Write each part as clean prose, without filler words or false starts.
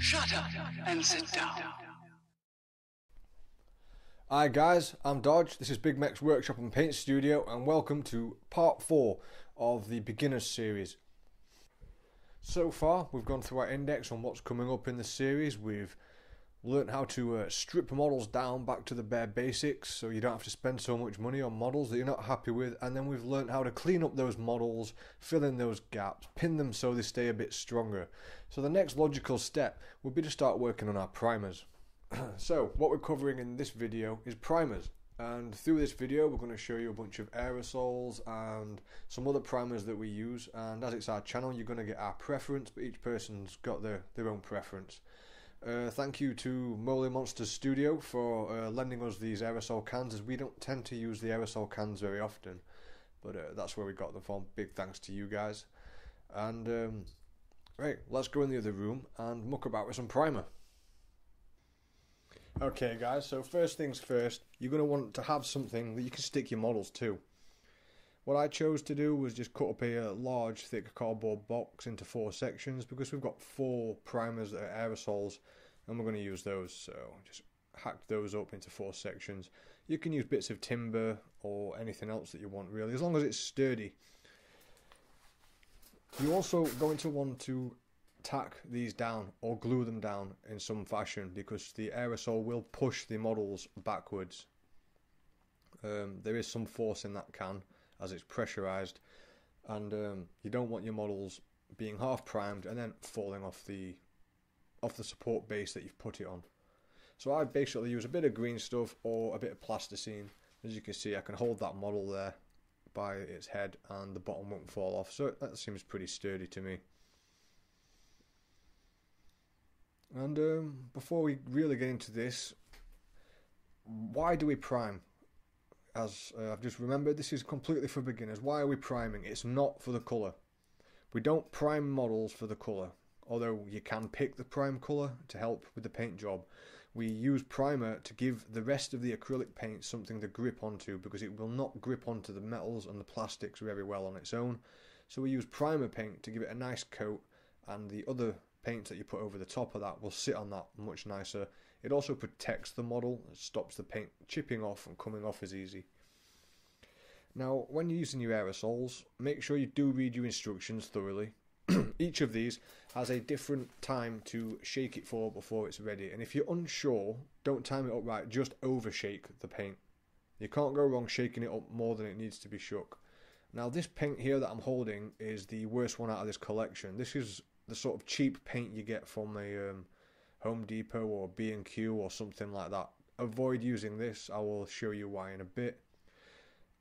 Shut up and sit down. Hi guys, I'm Dodge, this is Bigmeks Workshop and Paint Studio, and welcome to part 4 of the Beginners series. So far we've gone through our index on what's coming up in the series. We've learned how to strip models down back to the bare basics so you don't have to spend so much money on models that you're not happy with, and then we've learned how to clean up those models, fill in those gaps, pin them so they stay a bit stronger. So the next logical step would be to start working on our primers. So what we're covering in this video is primers, and through this video we're going to show you a bunch of aerosols and some other primers that we use, and as it's our channel you're going to get our preference, but each person's got their own preference. Thank you to Moly Monsters Studio for lending us these aerosol cans, as we don't tend to use the aerosol cans very often, but that's where we got them from. Big thanks to you guys. And right, let's go in the other room and muck about with some primer. Okay guys, so first things first, you're going to want to have something that you can stick your models to. What I chose to do was just cut up a large thick cardboard box into 4 sections, because we've got 4 primers that are aerosols and we're going to use those, so just hacked those up into 4 sections. You can use bits of timber or anything else that you want really, as long as it's sturdy. You're also going to want to tack these down or glue them down in some fashion, because the aerosol will push the models backwards. There is some force in that can as it's pressurized, and you don't want your models being half primed and then falling off the support base that you've put it on. So I basically use a bit of green stuff or a bit of plasticine. As you can see, I can hold that model there by its head and the bottom won't fall off, so that seems pretty sturdy to me. And before we really get into this, why do we prime? As I've just remembered, this is completely for beginners. Why are we priming? It's not for the colour. We don't prime models for the colour, although you can pick the prime colour to help with the paint job. We use primer to give the rest of the acrylic paint something to grip onto, because it will not grip onto the metals and the plastics very well on its own. So we use primer paint to give it a nice coat, and the other paint that you put over the top of that will sit on that much nicer. It also protects the model, it stops the paint chipping off and coming off as easy. Now when you're using your aerosols, make sure you do read your instructions thoroughly. Each of these has a different time to shake it for before it's ready, and if you're unsure, don't time it up right, just overshake the paint. You can't go wrong shaking it up more than it needs to be shook. Now this paint here that I'm holding is the worst one out of this collection. This is the sort of cheap paint you get from a Home Depot or B&Q or something like that. Avoid using this. I will show you why in a bit.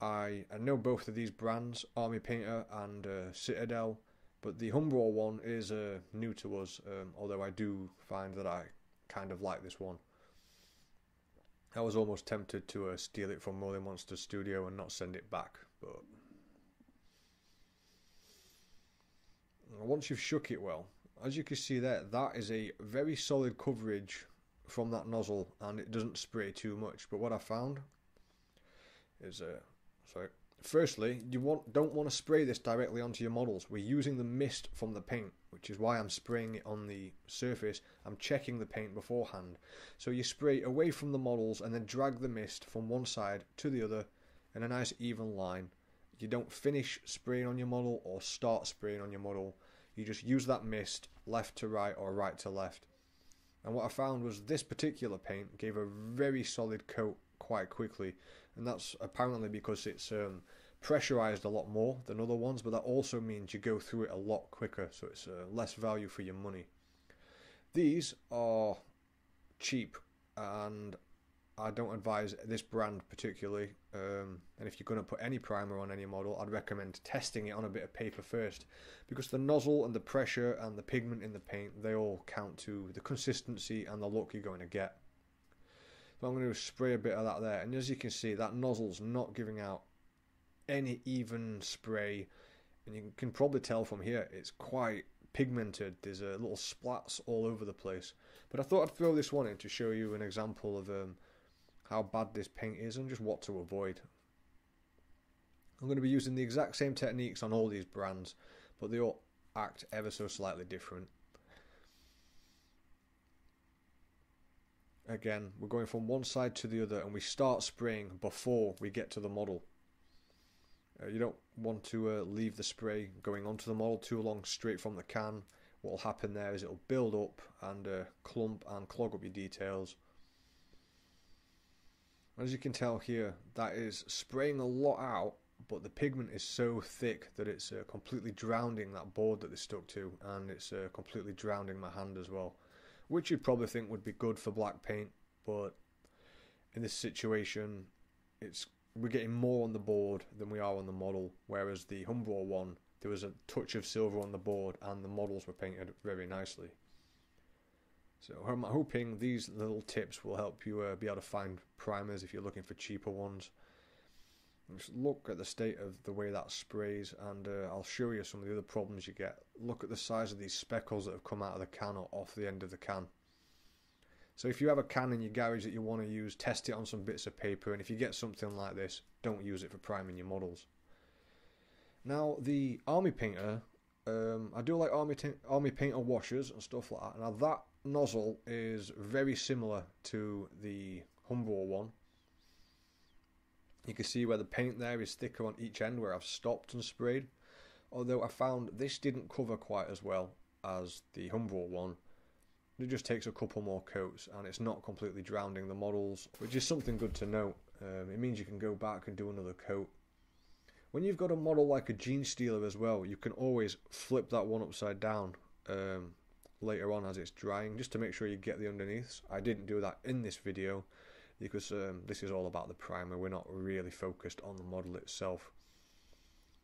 I know both of these brands, Army Painter and Citadel, but the Humbrol one is new to us, although I do find that I kind of like this one. I was almost tempted to steal it from Moly Monsters Studio and not send it back, but once you've shook it well, as you can see there, that is a very solid coverage from that nozzle, and it doesn't spray too much. But what I found is, firstly, you don't want to spray this directly onto your models. We're using the mist from the paint, which is why I'm spraying it on the surface. I'm checking the paint beforehand. So you spray away from the models and then drag the mist from one side to the other in a nice even line. You don't finish spraying on your model or start spraying on your model. You just use that mist left to right or right to left. And what I found was this particular paint gave a very solid coat quite quickly, and that's apparently because it's pressurized a lot more than other ones, but that also means you go through it a lot quicker, so it's less value for your money. These are cheap, and I don't advise this brand particularly, and if you're going to put any primer on any model, I'd recommend testing it on a bit of paper first, because the nozzle and the pressure and the pigment in the paint, they all count to the consistency and the look you're going to get. So I'm going to spray a bit of that there, and as you can see, that nozzle's not giving out any even spray, and you can probably tell from here it's quite pigmented. There's little splats all over the place, but I thought I'd throw this one in to show you an example of how bad this paint is and just what to avoid. I'm going to be using the exact same techniques on all these brands, but they all act ever so slightly different. again, we're going from one side to the other, and we start spraying before we get to the model. You don't want to leave the spray going onto the model too long straight from the can. What will happen there is it'll build up and clump and clog up your details. As you can tell here, that is spraying a lot out, but the pigment is so thick that it's completely drowning that board that they stuck to, and it's completely drowning my hand as well, which you'd probably think would be good for black paint, but in this situation we're getting more on the board than we are on the model, whereas the Humbrol one, there was a touch of silver on the board and the models were painted very nicely. So I'm hoping these little tips will help you be able to find primers if you're looking for cheaper ones. Just look at the state of the way that sprays, and I'll show you some of the other problems you get. Look at the size of these speckles that have come out of the can or off the end of the can. So if you have a can in your garage that you want to use, test it on some bits of paper, and if you get something like this, don't use it for priming your models. Now the Army Painter, I do like Army Painter washers and stuff like that. Now that nozzle is very similar to the Humbrol one. You can see where the paint there is thicker on each end where I've stopped and sprayed, although I found this didn't cover quite as well as the Humbrol one. It just takes a couple more coats and it's not completely drowning the models, which is something good to note. It means you can go back and do another coat. When you've got a model like a Gene Stealer as well, you can always flip that one upside down later on as it's drying, just to make sure you get the underneaths. I didn't do that in this video because this is all about the primer. We're not really focused on the model itself.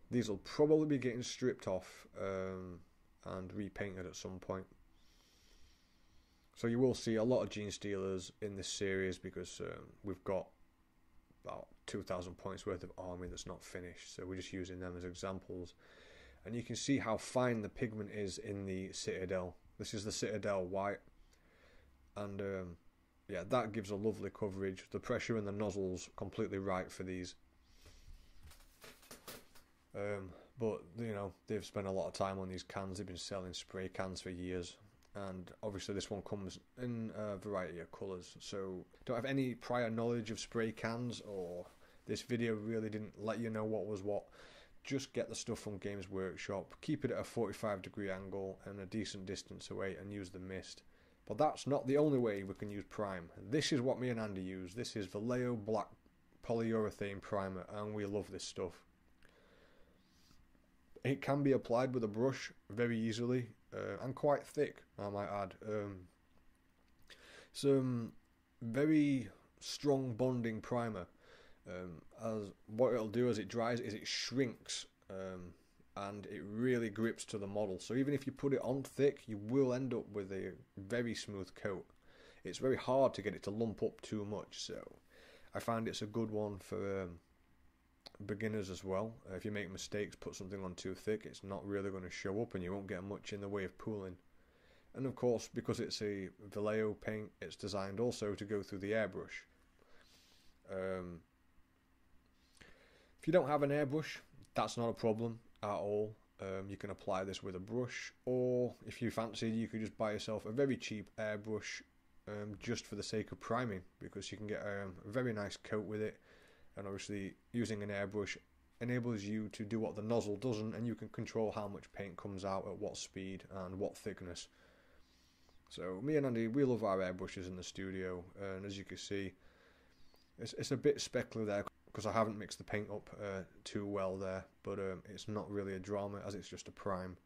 These will probably be getting stripped off and repainted at some point. So you will see a lot of Gene Stealers in this series because we've got about 2,000 points worth of Army that's not finished, so we're just using them as examples. And you can see how fine the pigment is in the Citadel. This is the Citadel white, and yeah, that gives a lovely coverage. The pressure in the nozzle's completely right for these. But you know, they've spent a lot of time on these cans. They've been selling spray cans for years. And obviously this one comes in a variety of colours, so don't have any prior knowledge of spray cans, or this video really didn't let you know what was what. Just get the stuff from Games Workshop, keep it at a 45-degree angle and a decent distance away, and use the mist. But that's not the only way we can use prime. This is what me and Andy use. This is Vallejo Black Polyurethane Primer, and we love this stuff. It can be applied with a brush very easily, and quite thick, I might add. Some very strong bonding primer. As what it'll do as it dries is it shrinks, and it really grips to the model. So even if you put it on thick, you will end up with a very smooth coat. It's very hard to get it to lump up too much, so I find it's a good one for beginners as well. If you make mistakes, put something on too thick, it's not really going to show up and you won't get much in the way of pooling. And of course, because it's a Vallejo paint, it's designed also to go through the airbrush. If you don't have an airbrush, that's not a problem at all. You can apply this with a brush, or if you fancy, you could just buy yourself a very cheap airbrush just for the sake of priming, because you can get a very nice coat with it. And obviously using an airbrush enables you to do what the nozzle doesn't, and you can control how much paint comes out at what speed and what thickness. So me and Andy, we love our airbrushes in the studio, and as you can see, it's a bit speckly there because I haven't mixed the paint up too well there, but it's not really a drama as it's just a prime.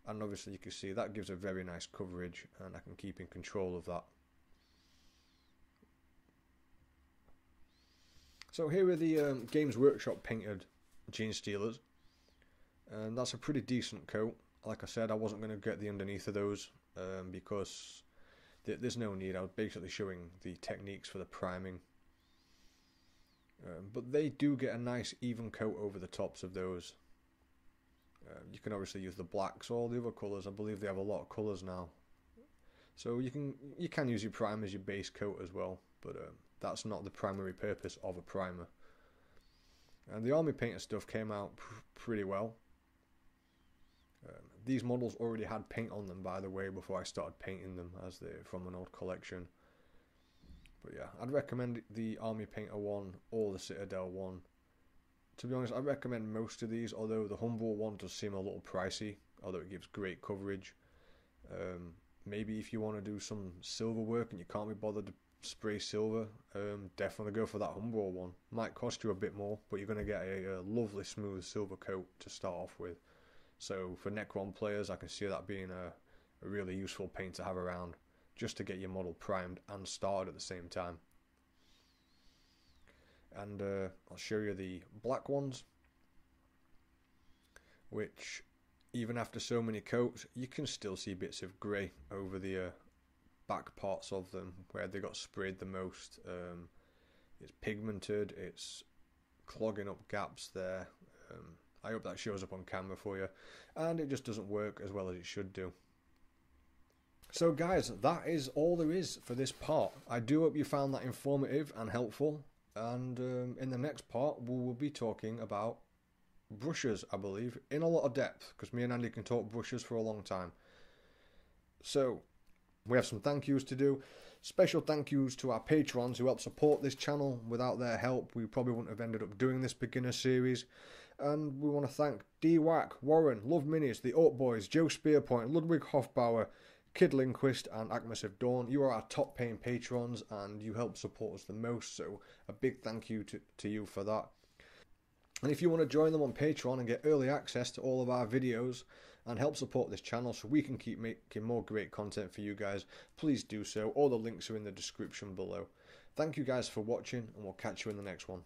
And obviously you can see that gives a very nice coverage, and I can keep in control of that. So here are the Games Workshop painted Gene Stealers, and that's a pretty decent coat. Like I said, I wasn't going to get the underneath of those because there's no need. I was basically showing the techniques for the priming, but they do get a nice even coat over the tops of those. You can obviously use the blacks or the other colours. I believe they have a lot of colours now, so you can use your prime as your base coat as well, but that's not the primary purpose of a primer. And the Army Painter stuff came out pretty well. These models already had paint on them, by the way, before I started painting them, as they're from an old collection. But yeah, I'd recommend the Army Painter one or the Citadel one. To be honest, I recommend most of these, although the Humble one does seem a little pricey, although it gives great coverage. Maybe if you want to do some silver work and you can't be bothered to spray silver, definitely go for that Humble one. Might cost you a bit more, but you're going to get a lovely smooth silver coat to start off with. So for Necron players, I can see that being a really useful paint to have around, just to get your model primed and started at the same time. And I'll show you the black ones, which even after so many coats, you can still see bits of grey over the back parts of them where they got sprayed the most. It's pigmented, it's clogging up gaps there. I hope that shows up on camera for you, and it just doesn't work as well as it should do. So guys, that is all there is for this part. I do hope you found that informative and helpful, and in the next part we will be talking about brushes, I believe, in a lot of depth, because me and Andy can talk brushes for a long time. So we have some thank yous to do. Special thank yous to our patrons who help support this channel. Without their help, we probably wouldn't have ended up doing this beginner series. And we want to thank D-Wack, Warren, Love Minis, The Oak Boys, Joe Spearpoint, Ludwig Hofbauer, Kid Lindquist, and Agnes of Dawn. You are our top paying patrons and you help support us the most, so a big thank you to you for that. And if you want to join them on Patreon and get early access to all of our videos and help support this channel so we can keep making more great content for you guys, please do so. All the links are in the description below. Thank you guys for watching, and we'll catch you in the next one.